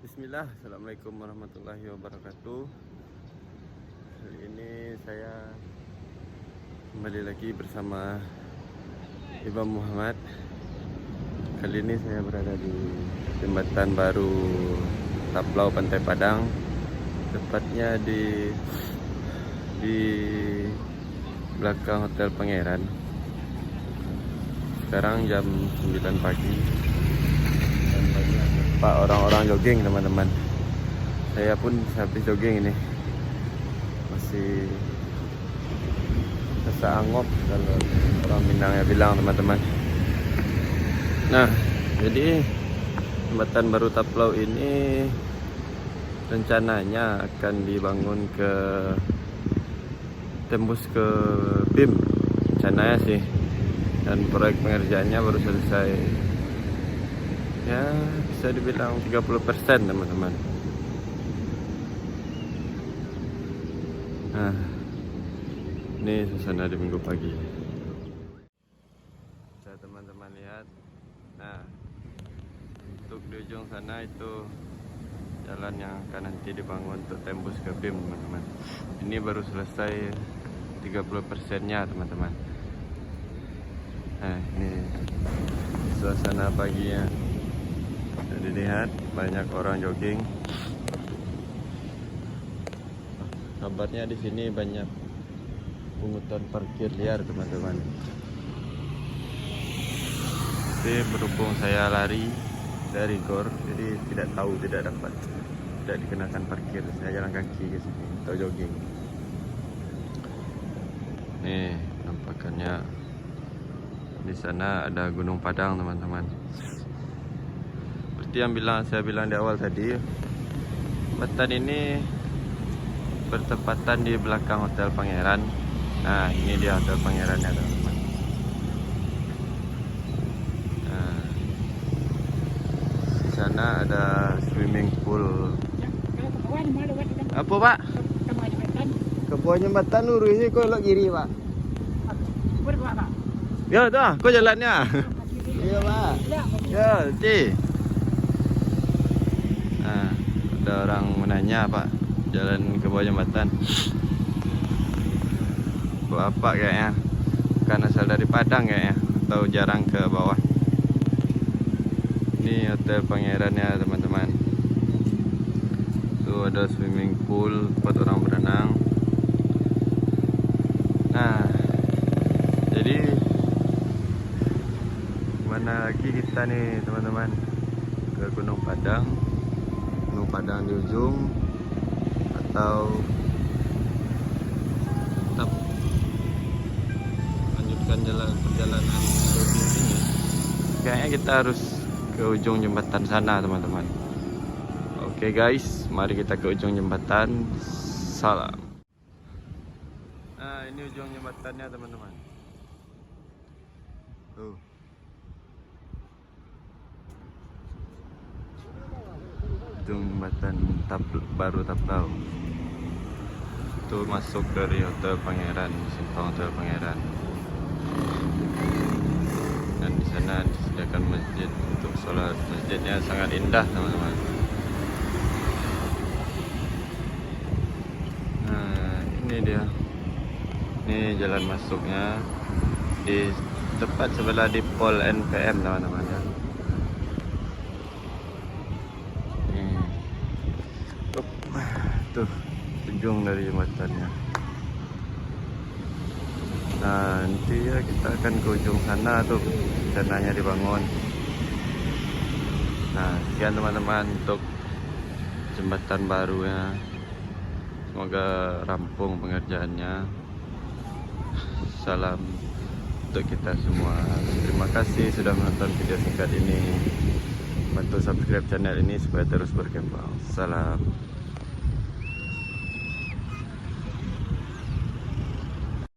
Bismillah, Assalamualaikum warahmatullahi wabarakatuh. Kali ini saya kembali lagi bersama Ibam Muhammad. Kali ini saya berada di jembatan baru Taplau Pantai Padang, tepatnya di belakang Hotel Pangeran. Sekarang jam 9 pagi dan banyak nampak orang-orang jogging, teman-teman. Saya pun habis jogging ini, masih rasa angop kalau orang Minangnya bilang, teman-teman. Nah, jadi jembatan baru Taplau ini rencananya akan dibangun tembus ke BIM rencananya sih, dan proyek pengerjaannya baru selesai, ya bisa dibilang 30%, teman-teman. Nah, ini suasana di minggu pagi. Bisa teman-teman lihat. Nah, untuk di ujung sana itu jalan yang akan nanti dibangun untuk tembus ke BIM, teman-teman. Ini baru selesai 30%-nya, teman-teman. Nah, ini suasana paginya. Bisa dilihat banyak orang jogging. Kabarnya di sini banyak pungutan parkir liar, teman-teman. Tapi berhubung saya lari dari GOR, jadi tidak dikenakan parkir. Saya jalan kaki ke sini atau jogging. Nih, nampakannya di sana ada Gunung Padang, teman-teman. Seperti yang saya bilang di awal tadi, jembatan ini bertepatan di belakang Hotel Pangeran. Nah, ini dia Hotel Pangerannya, teman-teman. Nah, di sana ada swimming pool. Apa, Pak? Ke bawah jembatan lurus ini, kok belok kiri, Pak. Ya, dah, kok jalannya. Iya, Pak. Ya, nanti. Nah, ada orang menanya, Pak, jalan ke bawah jembatan. Bapak kayaknya bukan asal dari Padang kayaknya, atau jarang ke bawah. Ini Hotel Pangerannya, teman-teman. Tuh ada swimming pool buat orang berenang. Nah, jadi mana lagi kita nih, teman-teman? Ke Gunung Padang di ujung, atau tetap lanjutkan perjalanan jogging ini? Kayaknya kita harus ke ujung jembatan sana, teman-teman. Oke guys, mari kita ke ujung jembatan. Salam. Nah, ini ujung jembatannya, teman-teman. Tuh. Ujung jembatan baru Taplau. Itu masuk dari Hotel Pangeran, simpang Hotel Pangeran. Dan di sana disediakan masjid untuk sholat. Masjidnya sangat indah, teman-teman. Nah, ini dia. Ini jalan masuknya, di tepat sebelah di Pol NPM, teman-teman ya. Tuh ujung dari jembatannya. Nah, nanti ya kita akan ke ujung sana tuh, rencananya dibangun. Nah, sekian, teman-teman, untuk jembatan barunya. Semoga rampung pengerjaannya. Salam untuk kita semua. Terima kasih sudah menonton video singkat ini. Bantu subscribe channel ini supaya terus berkembang. Salam.